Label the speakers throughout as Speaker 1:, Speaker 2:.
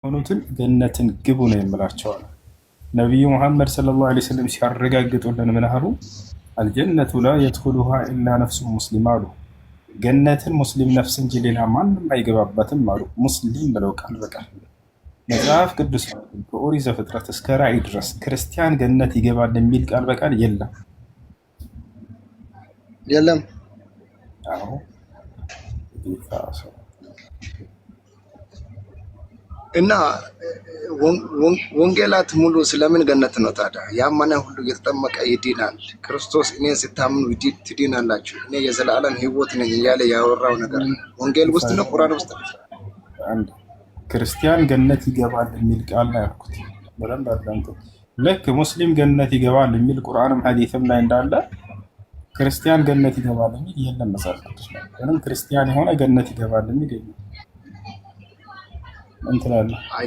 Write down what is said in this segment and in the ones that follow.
Speaker 1: ሆኑትን ገነትን ግቡ ነው የምላቸዋል። ነቢዩ ሙሐመድ ሰለላሁ ዐለይሂ ወሰለም ሲያረጋግጡልን ምን አሉ? አልጀነቱ ላ የድኹሉሃ ኢላ ነፍሱ ሙስሊም አሉ። ገነትን ሙስሊም ነፍስ እንጂ ሌላ ማንም አይገባበትም አሉ። ሙስሊም ብለው ቃል በቃል መጽሐፍ ቅዱስ ከኦሪት ዘፍጥረት እስከ ራእይ ድረስ ክርስቲያን ገነት ይገባል የሚል ቃል በቃል የለም።
Speaker 2: የለም።
Speaker 1: አዎ
Speaker 2: እና ወንጌላት ሙሉ ስለምን ገነት ነው ታዲያ? ያመነ ሁሉ እየተጠመቀ ይድናል። ክርስቶስ እኔ ስታምኑ ትድናላችሁ፣ እኔ የዘላለም ሕይወት ነኝ እያለ ያወራው ነገር ወንጌል ውስጥ ነው፣ ቁርአን ውስጥ ነው።
Speaker 1: ክርስቲያን ገነት ይገባል የሚል ቃል ነው ያልኩት። በደንብ አዳምጡ። ልክ ሙስሊም ገነት ይገባል የሚል ቁርአንም ሐዲስም ላይ እንዳለ ክርስቲያን ገነት ይገባል የሚል የለም መጽሐፍ ቅዱስ ላይ። ምንም ክርስቲያን የሆነ ገነት ይገባል የሚል የለም። እንትላለ
Speaker 2: አይ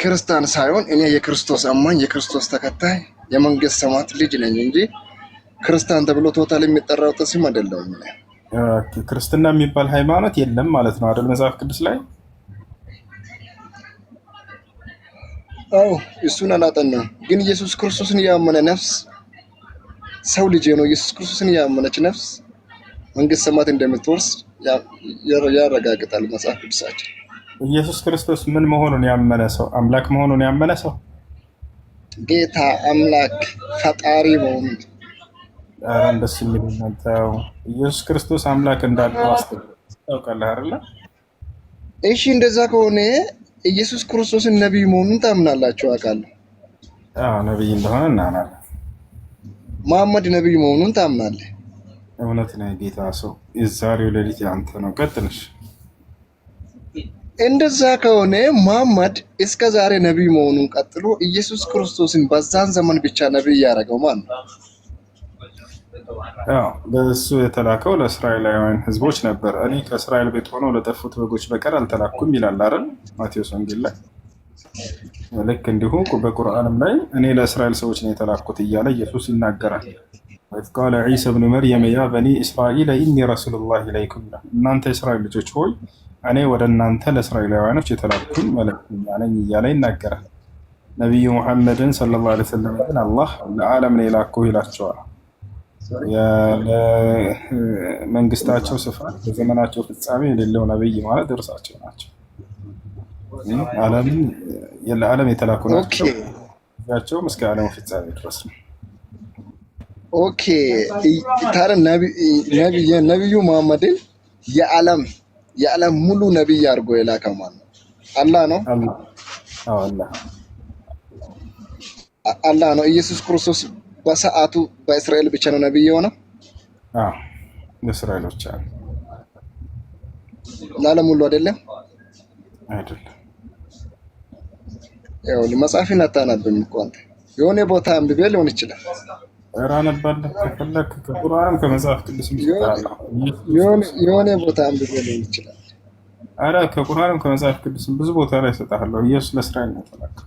Speaker 2: ክርስቲያን ሳይሆን እኔ የክርስቶስ አማኝ የክርስቶስ ተከታይ የመንግስት ሰማያት ልጅ ነኝ እንጂ ክርስቲያን ተብሎ ቶታል የሚጠራው ስም አይደለም።
Speaker 1: ክርስትና የሚባል ሃይማኖት የለም ማለት ነው አይደል? መጽሐፍ ቅዱስ ላይ
Speaker 2: አው እሱን አላጠናም። ግን ኢየሱስ ክርስቶስን ያመነ ነፍስ ሰው ልጅ ነው። ኢየሱስ ክርስቶስን ያመነች ነፍስ መንግስት ሰማያት እንደምትወርስ ያረጋግጣል መጽሐፍ ቅዱሳችን።
Speaker 1: ኢየሱስ ክርስቶስ ምን መሆኑን ያመነ ሰው አምላክ መሆኑን ያመነ ሰው
Speaker 2: ጌታ አምላክ ፈጣሪ መሆኑን
Speaker 1: እንደሱ የሚሉናንተው ኢየሱስ ክርስቶስ አምላክ እንዳለው ታውቃለህ አይደለ?
Speaker 2: እሺ እንደዛ ከሆነ ኢየሱስ ክርስቶስን ነቢይ መሆኑን ታምናላችሁ? አውቃለሁ።
Speaker 1: ነቢይ እንደሆነ እናምናለን።
Speaker 2: መሐመድ ነቢይ መሆኑን ታምናለህ?
Speaker 1: እውነት ነው። ጌታ ሰው የዛሬው ሌሊት ያንተ ነው። ቀጥልሽ።
Speaker 2: እንደዛ ከሆነ መሐመድ እስከ ዛሬ ነቢይ መሆኑን ቀጥሎ ኢየሱስ ክርስቶስን በዛን ዘመን ብቻ ነቢይ ያደረገው ማን ነው?
Speaker 1: በእሱ የተላከው ለእስራኤላውያን ህዝቦች ነበር። እኔ ከእስራኤል ቤት ሆነው ለጠፉት በጎች በቀር አልተላኩም ይላል አይደል? ማቴዎስ ወንጌል ላይ። ልክ እንዲሁ በቁርአንም ላይ እኔ ለእስራኤል ሰዎች ነው የተላኩት እያለ ኢየሱስ ይናገራል። ወኢዝ ቃለ ዒሳ ብኑ መርየም ያ በኒ እስራኤል ኢኒ ረሱሉላሂ ኢለይኩም፣ እናንተ የእስራኤል ልጆች ሆይ እኔ ወደ እናንተ ለእስራኤላውያኖች የተላኩኝ መልእክተኛ ነኝ እያለ ይናገራል። ነቢዩ ሙሐመድን ሰለላሁ ዐለይሂ ወሰለም ግን አላህ ለዓለም ነው የላከው ይላቸዋል። መንግስታቸው ስፋት በዘመናቸው ፍጻሜ የሌለው ነብይ ማለት እርሳቸው ናቸው። ለዓለም የተላኩ ናቸው። ያቸው እስከ ዓለሙ ፍጻሜ ድረስ ነው።
Speaker 2: ኦኬ ታዲያ ነቢዩ መሐመድን የዓለም ሙሉ ነቢይ አድርጎ የላከው ማን ነው? አላህ ነው። አላህ ነው። ኢየሱስ ክርስቶስ በሰዓቱ በእስራኤል ብቻ ነው ነብይ የሆነው?
Speaker 1: ለእስራኤል ብቻ ነው።
Speaker 2: ለዓለም ሁሉ አይደለም?
Speaker 1: አይደለም።
Speaker 2: ያው መጽሐፍን አታነብም እኮ አንተ። የሆነ ቦታ አንብቤ ሊሆን ይችላል።
Speaker 1: ኧረ አነባለሁ ከፈለክ ከቁርአንም ከመጽሐፍ ቅዱስም
Speaker 2: የሆነ ቦታ አንብቤ ሊሆን ይችላል።
Speaker 1: ኧረ ከቁርአንም ከመጽሐፍ ቅዱስም ብዙ ቦታ ላይ እሰጥሃለሁ። ኢየሱስ ለእስራኤል ነው የተላከው።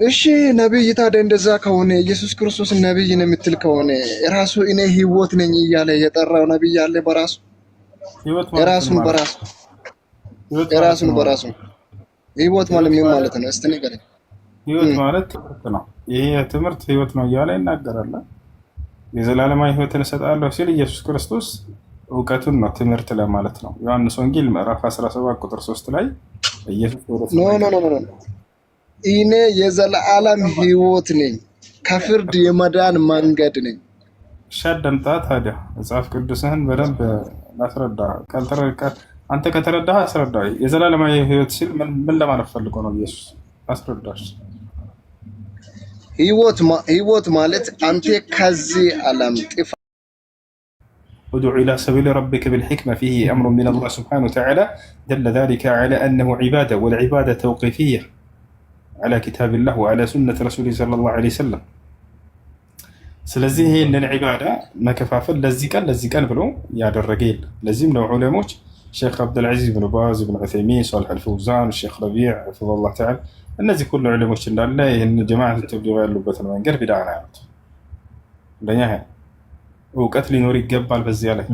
Speaker 1: እሺ
Speaker 2: ነብይ ታዲያ እንደዛ ከሆነ ኢየሱስ ክርስቶስ ነብይ ነው የምትል ከሆነ ራሱ እኔ ህይወት ነኝ እያለ የጠራው ነብይ አለ? በራሱ የራሱን በራሱ ህይወት ማለት ምን ማለት ነው? እስቲ ንገረኝ።
Speaker 1: ህይወት ማለት ትምህርት ነው። ይሄ ትምህርት ህይወት ነው እያለ ይናገራል። የዘላለማዊ ህይወትን እሰጣለሁ ሲል ኢየሱስ ክርስቶስ እውቀቱን ነው ትምህርት ለማለት ነው። ዮሐንስ ወንጌል ምዕራፍ 17 ቁጥር 3 ላይ ኢየሱስ
Speaker 2: ኖ እኔ የዘላለም ህይወት ነኝ፣ ከፍርድ የመዳን መንገድ ነኝ።
Speaker 1: ሻደምጣ ታዲያ መጽሐፍ ቅዱስህን በደንብ ላስረዳ። አንተ ከተረዳህ አስረዳ። የዘላለማዊ ህይወት ሲል ምን ለማለት ፈልጎ ነው ኢየሱስ? አስረዳሽ።
Speaker 2: ህይወት ማለት አንተ ከዚህ ዓለም ጥፋ
Speaker 1: ادع إلى سبيل ربك بالحكمة فيه أمر من الله سبحانه وتعالى دل ذلك على أنه عبادة، والعبادة توقيفية على كتاب الله وعلى سنة رسوله صلى الله عليه وسلم. ስለዚህ ይሄንን ዒባዳ መከፋፈል ለዚህ ቀን ብሎ ያደረገ የለም። ለዚህም ነው ዑለሞች ሼክ አብዱልዓዚዝ ብን ባዝ ብን ዑሰይሚን፣ ሷሊህ አልፈውዛን፣ ሼክ ረቢዕ ሐፊዘሁላህ ተዓላ እነዚህ ሁሉ ዑለሞች እንዳለ ይህን ጀማዓት ተብሊግ ያሉበትን መንገድ ቢድዓ ነው ያሉት። እንደኛ እውቀት ሊኖር ይገባል። በዚያ ላይ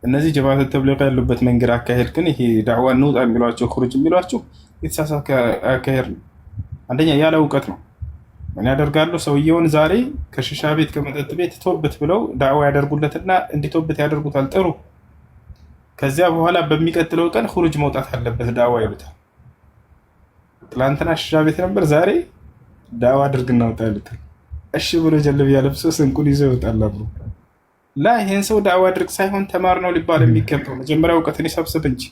Speaker 1: እነዚህ ጀማዓት ተብሊግ ያሉበት መንገድ አካሄድ ግን ይሄ ዳዕዋ እንውጣ የሚሏቸው ኹሩጅ የሚሏቸው የተሳሳተ አካሄድ ነው። አንደኛ ያለ እውቀት ነው። ምን ያደርጋሉ? ሰውየውን ዛሬ ከሽሻ ቤት ከመጠጥ ቤት ቶብት ብለው ዳዕዋ ያደርጉለትና እንዲቶብት ያደርጉታል። ጥሩ። ከዚያ በኋላ በሚቀጥለው ቀን ኹሩጅ መውጣት አለበት ዳዕዋ ይሉታል። ትላንትና ሽሻ ቤት ነበር፣ ዛሬ ዳዕዋ አድርግ እናውጣ ይሉታል። እሺ ብሎ ጀለቢያ ለብሶ ስንቁን ይዞ ይወጣል አብሮ። ላ ይሄን ሰው ዳዕዋ አድርግ ሳይሆን ተማር ነው ሊባል የሚገባው። መጀመሪያ እውቀትን ይሰብስብ እንጂ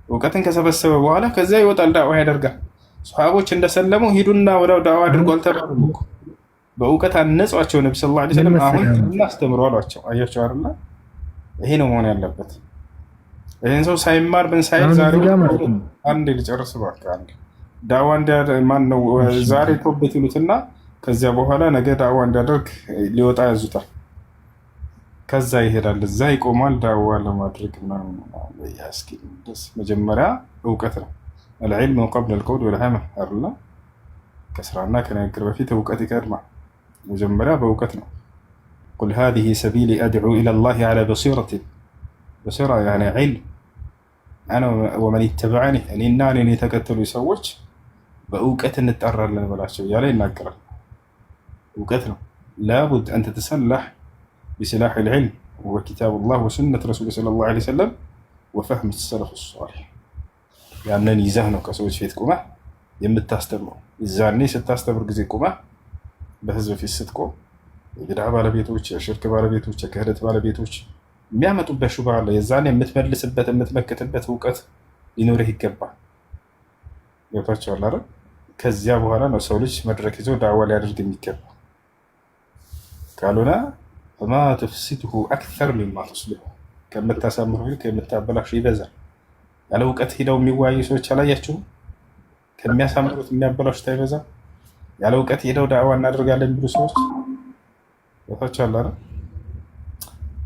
Speaker 1: እውቀትን ከሰበሰበ በኋላ ከዚያ ይወጣል ዳዕዋ ያደርጋል። ሱሐቦች እንደሰለሙ ሂዱና ወዲያው ዳዕዋ አድርጎ አልተባሉም እኮ። በእውቀት አነጿቸው ነቢ ሰለላሁ ዐለይሂ ወሰለም። አሁን እናስተምሩ አሏቸው። አያቸው አይደል? ይሄ ነው መሆን ያለበት። ይሄን ሰው ሳይማር ምን ሳይል ዛሬ አንዴ ልጨርስ እባክህ። አንዴ ዳዕዋ ማን ነው ዛሬ ቶበት ይሉትና ከዚያ በኋላ ነገ ዳዕዋ እንዲያደርግ ሊወጣ ያዙታል። ከዛ ይሄዳል፣ እዛ ይቆማል ዳዕዋ ለማድረግ መጀመሪያ እውቀት ነው። አልዕልሙ ቀብለ አልቀውል ወልዐመል አይደለ? ከስራና ከንግግር በፊት እውቀት ይቀድማል። መጀመሪያ በእውቀት ነው። ቁል ሃዚሂ ሰቢሊ አድዑ ኢለላሂ ዐላ በሲረቲን። በሲራ ያኒ ዒልም። አነ ወመን ኢተበዐኒ፣ እኔና እኔን የተከተሉ ሰዎች በእውቀት እንጠራለን በላቸው እያለ ይናገራል። እውቀት ነው። ላቡድ አን ተተሰላሕ ቢሲላሕ ልዕልም ወኪታቡላህ ወሱነት ረሱል ሰለላሁ ዐለይሂ ወሰለም ወፈህም ሰለፍ ሷሊሕ። ያንን ይዘህ ነው ከሰዎች ፊት ቁመህ የምታስተምረው። እዛኔ ስታስተምር ጊዜ ቁመህ በህዝብ ፊት ስትቆም የቢድዓ ባለቤቶች፣ የሽርክ ባለቤቶች፣ የክህደት ባለቤቶች የሚያመጡበት ሹብሃ አለ። የዛኔ የምትመልስበት የምትመክትበት እውቀት ሊኖርህ ይገባል። ገብቷቸዋል አይደል? ከዚያ በኋላ ነው ሰው ልጅ መድረክ ይዞ ዳዕዋ ሊያደርግ የሚገባ። ካልሆነ ፈማ ተፍሲድሁ አክተር ሚማ ቱስሊሑ፣ ከምታሳምሩ ይልቅ የምታበላሹ ይበዛል። ያለ እውቀት ሂደው የሚወያዩ ሰዎች አላያችሁም? ከሚያሳምሩት የሚያበላሹት አይበዛም? ያለ እውቀት ሄደው ዳዕዋ እናደርጋለን የሚሉ ሰዎች ገብቷቸዋል አይደል?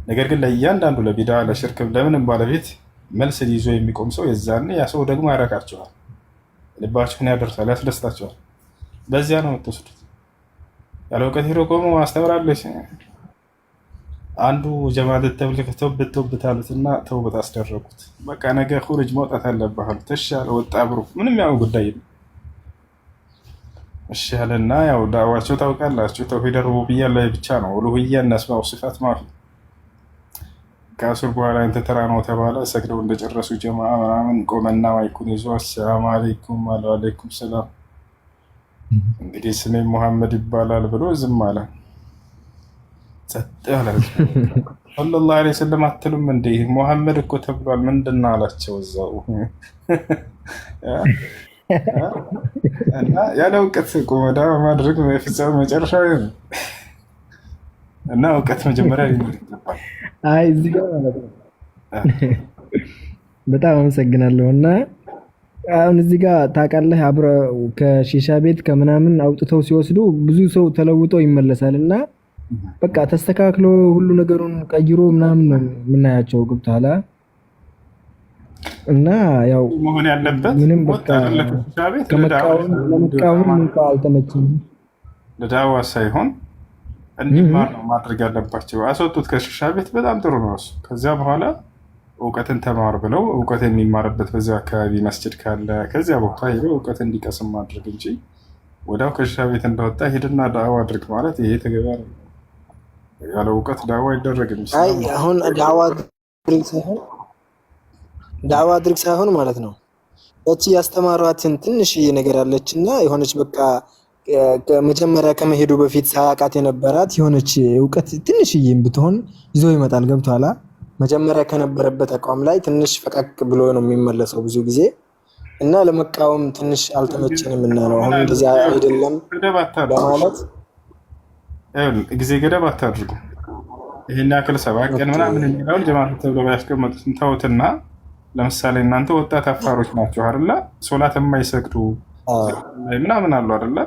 Speaker 1: ነገር ግን ለእያንዳንዱ ለቢድዓ ለሽርክ ለምንም ባለቤት መልስ ይዞ የሚቆም ሰው የዛኔ ያ ሰው ደግሞ ያረካቸዋል፣ ልባቸውን ያደርሳል፣ ያስደስታቸዋል። በዚያ ነው የምትወስዱት። ያለ እውቀት ሄዶ ቆሞ አስተምራለች። አንዱ ጀማዓት ተብሊግ ተውበት አሉትና ተውበት አስደረጉት። በቃ ነገ ኹሩጅ መውጣት አለብህ አሉት። እሺ ያለ ወጣ ብሩ ምንም ያው ጉዳይ ነው። እሺ ያለና ያው ዳዕዋቸው ታውቃላችሁ ተውሂድ ሩቡብያ ላይ ብቻ ነው። ኡሉሂያ እና አስማኡ ሲፋት ማፊ። ከአሱር በኋላ እንተ ተራ ነው ተባለ። ሰግደው እንደጨረሱ ጀማዓ ምናምን ቆመና ማይኩን ይዞ አሰላሙ አለይኩም ወአለይኩም ሰላም፣ እንግዲህ ስሜ ሙሐመድ ይባላል ብሎ ዝም አለ። ጸጥ ያለ ሰለላሁ ዐለይሂ ወሰለም አትሉም እንዴ? ሙሐመድ እኮ ተብሏል ምንድን ነው አላቸው እዛው። እና ያለ እውቀት ቆሞ ዳዕዋ ማድረግ ፍጻሜው መጨረሻው ነው። እና እውቀት መጀመሪያ ይገባል።
Speaker 3: አይ እዚህ ጋር ማለት ነው። በጣም አመሰግናለሁ። እና አሁን እዚህ ጋር ታውቃለህ አብረው ከሺሻ ቤት ከምናምን አውጥተው ሲወስዱ ብዙ ሰው ተለውጦ ይመለሳል እና በቃ ተስተካክሎ ሁሉ ነገሩን ቀይሮ ምናምን ነው የምናያቸው። ገብቶሃል? እና ያው
Speaker 1: መሆን ያለበት
Speaker 3: ምንም በቃ ለመቃወም እንኳን አልተመቸኝም።
Speaker 1: ለዳዕዋ ሳይሆን እንዲማር ነው ማድረግ ያለባቸው። አስወጡት ከሺሻ ቤት፣ በጣም ጥሩ ነው እሱ። ከዚያ በኋላ እውቀትን ተማር ብለው እውቀት የሚማርበት በዚያ አካባቢ መስጅድ ካለ ከዚያ ቦታ ሄደው እውቀት እንዲቀስም ማድረግ እንጂ ወዲያው ከሺሻ ቤት እንደወጣ ሄድና ዳዕዋ አድርግ ማለት ይሄ ተገቢ ነው። ያለ እውቀት ዳዕዋ አይደረግም።
Speaker 3: አይ አሁን ዳዕዋ አድርግ ሳይሆን ማለት ነው እቺ ያስተማሯትን ትንሽዬ ነገር አለችና የሆነች በቃ ከመጀመሪያ ከመሄዱ በፊት ሳያውቃት የነበራት የሆነች እውቀት ትንሽዬም ብትሆን ይዞ ይመጣል። ገብቶሃል? መጀመሪያ ከነበረበት አቋም ላይ ትንሽ ፈቀቅ ብሎ ነው የሚመለሰው ብዙ ጊዜ እና ለመቃወም ትንሽ አልተመቸንም እና ነው አሁን እንደዚህ አይደለም በማለት
Speaker 1: ጊዜ ገደብ አታድርጉ። ይሄን ያክል 7 ቀን ምናምን የሚለውን ጀማዓት ተብሎ ያስቀመጡትን ተውትና፣ ለምሳሌ እናንተ ወጣት አፋሮች ናቸው አይደለ? ሶላት የማይሰግዱ ምናምን አሉ አይደለ?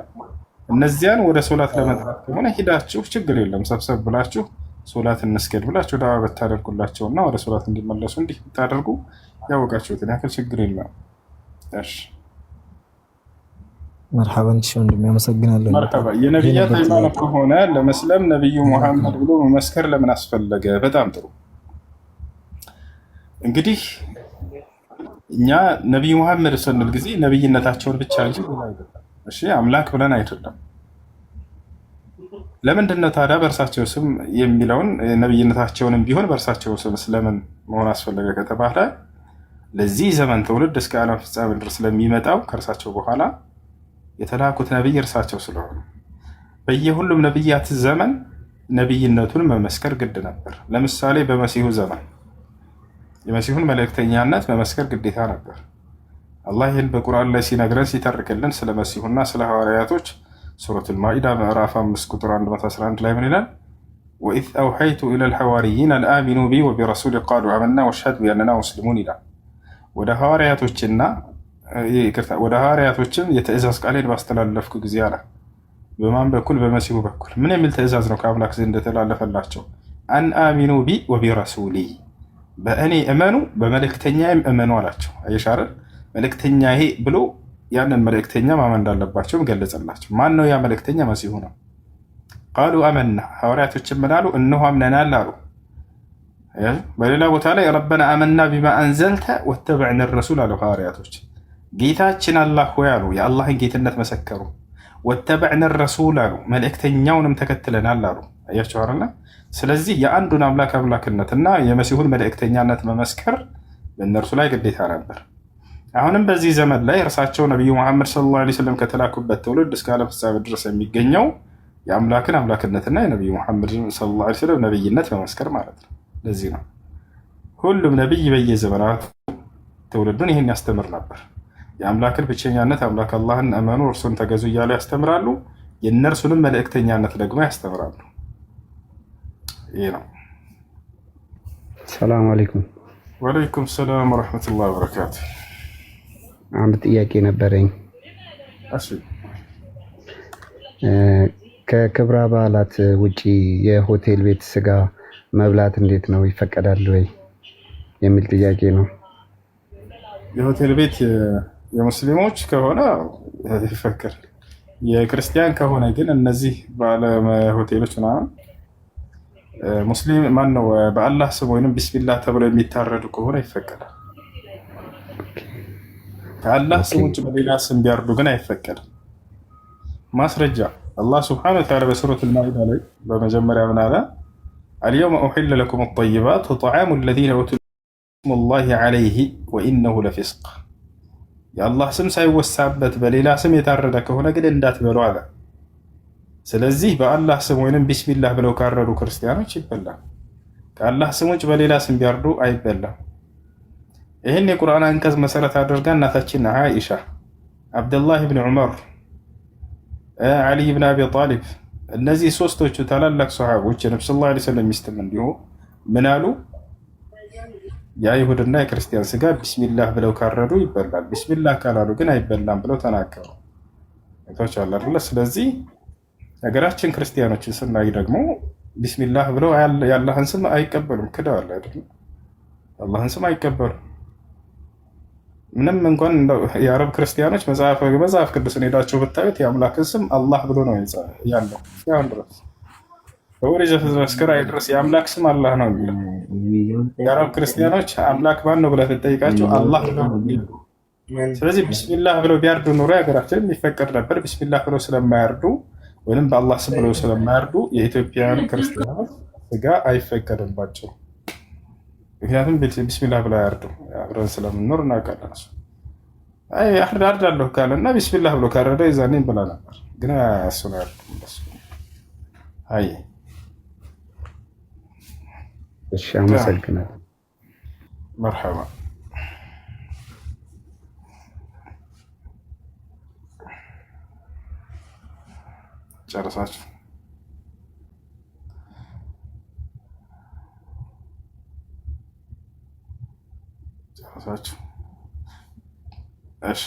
Speaker 1: እነዚያን ወደ ሶላት ለመጥራት ከሆነ ሂዳችሁ ችግር የለም ሰብሰብ ብላችሁ ሶላት እንስገድ ብላችሁ ዳዕዋ ብታደርጉላቸውና ወደ ሶላት እንዲመለሱ እንዲህ ብታደርጉ ያወቃችሁትን ያክል ችግር የለም። እሺ
Speaker 3: መርሐባን ሺ ወንድሜ አመሰግናለሁ።
Speaker 1: መርሐባ። የነብያት ሃይማኖት ከሆነ ለመስለም ነብዩ መሐመድ ብሎ መመስከር ለምን አስፈለገ? በጣም ጥሩ። እንግዲህ እኛ ነቢይ መሐመድ ስንል ጊዜ ነቢይነታቸውን ብቻ እንጂ ሌላ አይደለም። እሺ አምላክ ብለን አይደለም። ለምንድን ነው ታዲያ በእርሳቸው ስም የሚለውን ነቢይነታቸውንም ቢሆን በእርሳቸው ስም ስለምን መሆን አስፈለገ ከተባለ ለዚህ ዘመን ትውልድ እስከ ዓለም ፍጻሜ ድረስ ስለሚመጣው ከእርሳቸው በኋላ የተላኩት ነቢይ እርሳቸው ስለሆኑ በየሁሉም ነቢያት ዘመን ነቢይነቱን መመስከር ግድ ነበር። ለምሳሌ በመሲሁ ዘመን የመሲሁን መልእክተኛነት መመስከር ግዴታ ነበር። አላህ ይህን በቁርአን ላይ ሲነግረን ሲተርክልን ስለ መሲሁና ስለ ሐዋርያቶች ሱረቱል ማኢዳ ምዕራፍ 5 ቁጥር 111 ላይ ምን ይላል? ወኢዝ አውሐይቱ ኢለል ሐዋርይን አልአሚኑ ቢ ወቢረሱሊ ቃሉ አመና ወሽሀድ ቢአንና ሙስሊሙን ይላል። ወደ ሐዋርያቶችም የትእዛዝ ቃሌን ባስተላለፍኩ ጊዜ አለ። በማን በኩል? በመሲሁ በኩል። ምን የሚል ትእዛዝ ነው ከአምላክ ዘንድ እንደተላለፈላቸው? አን አሚኑ ቢ ወቢረሱሊ፣ በእኔ እመኑ በመልእክተኛዬም እመኑ አላቸው። አየሻረ መልእክተኛዬ ብሎ ያንን መልእክተኛ ማመን እንዳለባቸውም ገለጸላቸው። ማን ነው ያ መልእክተኛ? መሲሁ ነው። ቃሉ አመና፣ ሐዋርያቶችም ምን አሉ? እነሆ አምነናል አሉ። በሌላ ቦታ ላይ ረበና አመና ቢማ አንዘልተ ወተበዕነ ረሱል አሉ ሐዋርያቶች። ጌታችን አላህ ሆይ አሉ፣ የአላህን ጌትነት መሰከሩ። ወተበዕነ ረሱል አሉ፣ መልእክተኛውንም ተከትለናል አሉ። አያቸው አይደል? ስለዚህ የአንዱን አምላክ አምላክነትና የመሲሁን መልእክተኛነት መመስከር በእነርሱ ላይ ግዴታ ነበር። አሁንም በዚህ ዘመን ላይ እርሳቸው ነቢዩ መሐመድ ሰለላሁ ዐለይሂ ወሰለም ከተላኩበት ትውልድ እስከ ዓለም ፍጻሜ ድረስ የሚገኘው የአምላክን አምላክነትና የነቢዩ መሐመድ ሰለላሁ ዐለይሂ ወሰለም ነቢይነት መመስከር ማለት ነው። ለዚህ ነው ሁሉም ነቢይ በየዘመናት ትውልዱን ይህን ያስተምር ነበር። የአምላክን ብቸኛነት አምላክ አላህን እመኑ እርሱን ተገዙ እያሉ ያስተምራሉ። የእነርሱንም መልእክተኛነት ደግሞ ያስተምራሉ። ይህ ነው።
Speaker 4: ሰላም አለይኩም።
Speaker 1: ወአለይኩም ሰላም ወረሕመቱላሂ ወበረካቱ።
Speaker 4: አንድ ጥያቄ ነበረኝ።
Speaker 1: እሺ፣
Speaker 4: ከክብረ በዓላት ውጪ የሆቴል ቤት ስጋ መብላት እንዴት ነው? ይፈቀዳል ወይ የሚል ጥያቄ ነው።
Speaker 1: የሆቴል ቤት የሙስሊሞች ከሆነ ይፈቀዳል። የክርስቲያን ከሆነ ግን እነዚህ ባለ ሆቴሎች ምናምን ሙስሊም ማን ነው በአላህ ስም ወይም ቢስሚላህ ተብለው የሚታረዱ ከሆነ ይፈቀዳል። ከአላህ ስም ውጭ በሌላ ስም ቢያርዱ ግን አይፈቀድም። ማስረጃ አላህ ስብሐነሁ ወተዓላ በሱረቱል ማኢዳ ላይ በመጀመሪያ ምን አለ? አልየውመ ኡሒለ ለኩም አጠይባት ወጠዓሙ ለዚነ ኡቱል ስሙላሂ ዐለይሂ ወኢነሁ ለፊስቅ። የአላህ ስም ሳይወሳበት በሌላ ስም የታረደ ከሆነ ግን እንዳትበሉ አለ። ስለዚህ በአላህ ስም ወይም ቢስሚላህ ብለው ካረዱ ክርስቲያኖች ይበላል። ከአላህ ስም ውጭ በሌላ ስም ቢያርዱ አይበላም። ይህን የቁርአን አንቀጽ መሰረት አድርጋ እናታችን ዓኢሻ፣ አብደላህ ብን ዑመር፣ ዓሊ ብን አቢ ጣሊብ እነዚህ ሶስቶቹ ታላላቅ ሰሃቦች የነብዩ ሰለላሁ ዐለይሂ ወሰለም ሚስትም እንዲሁ ምን አሉ? የአይሁድና የክርስቲያን ስጋ ቢስሚላህ ብለው ካረዱ ይበላል፣ ቢስሚላህ ካላሉ ግን አይበላም ብለው ተናገሩ። አይታችኋል። ስለዚህ ሀገራችን ክርስቲያኖችን ስናይ ደግሞ ቢስሚላህ ብለው የአላህን ስም አይቀበሉም። ክደዋል አይደል? የአላህን ስም አይቀበሉም። ምንም እንኳን የአረብ ክርስቲያኖች መጽሐፍ ቅዱስን ሄዳችሁ ብታዩት የአምላክን ስም አላህ ብሎ ነው ያለው። እስካሁን ድረስ በኦሪት ዘፍጥረት እስከ ራዕይ ድረስ የአምላክ ስም አላህ ነው የሚለው። የአረብ ክርስቲያኖች አምላክ ማን ነው ብለህ ብትጠይቃቸው አላህ ነው የሚሉ። ስለዚህ ቢስሚላህ ብለው ቢያርዱ ኑሮ ሀገራችን የሚፈቀድ ነበር። ቢስሚላህ ብለው ስለማያርዱ ወይም በአላህ ስም ብለው ስለማያርዱ የኢትዮጵያን ክርስቲያኖች ስጋ አይፈቀድባቸው። ምክንያቱም ቢስሚላህ ብለው አያርዱ። አብረን ስለምንኖር እናውቃለን። አርዳለሁ ካለ እና ቢስሚላህ ብሎ ካረደ የዛኔ እንበላ ነበር። ግን እሱ ነው ያርዱ። አይ
Speaker 4: እሺ፣ አመሰግናለሁ።
Speaker 1: መርሐባ። ጨረሳችሁ? ጨረሳችሁ? እሺ፣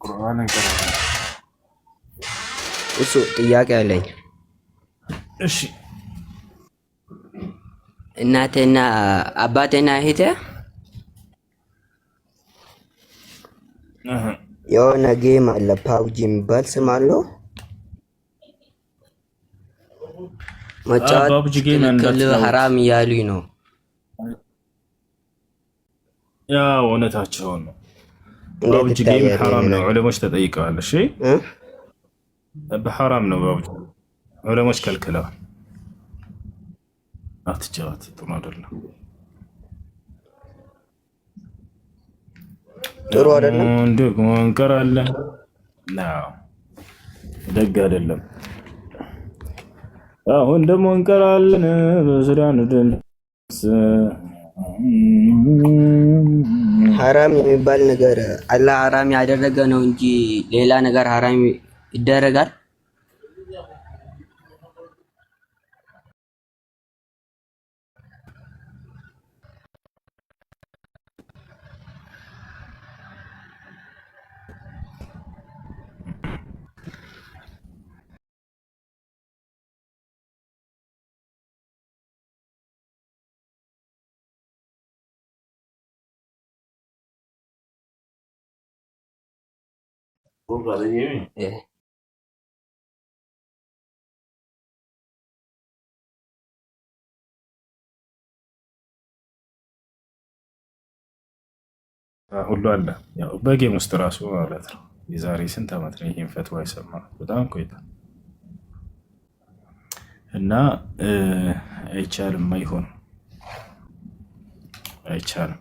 Speaker 1: ቁርአን እንቀራለን።
Speaker 5: እሱ ጥያቄ አለኝ።
Speaker 1: እሺ፣
Speaker 5: እናቴና አባቴና እህቴ የሆነ ጌም አለ ፓብጂ የሚባል ስም አለው። መጫወት
Speaker 1: ፓብጂ ጌም
Speaker 5: ክልክል ሐራም እያሉኝ ነው።
Speaker 1: ያው እውነታቸውን ነው። ፓብጂ ጌም ሐራም ነው። ዑለሞች ተጠይቀዋል። እሺ በሐራም ነው ፓብጂ ዑለሞች ከልክለዋል። አትጫወት፣ ጥሩ አይደለም።
Speaker 5: ጥሩ አይደለም።
Speaker 1: ደግሞ እንቀራለን። ነው ደግ አይደለም። አሁን ደግሞ እንቀራለን በሱዳን ድምፅ።
Speaker 5: ሐራም የሚባል ነገር አላህ ሐራም ያደረገ ነው እንጂ ሌላ ነገር ሐራም ይደረጋል?
Speaker 1: ሁሉ አለ። ያው በጌም ውስጥ ራሱ ማለት ነው። የዛሬ ስንት ዓመት ነው ይሄን ፈትዋ የሰማሁት? በጣም ቆይቷል። እና አይቻልም፣ አይሆንም፣ አይቻልም።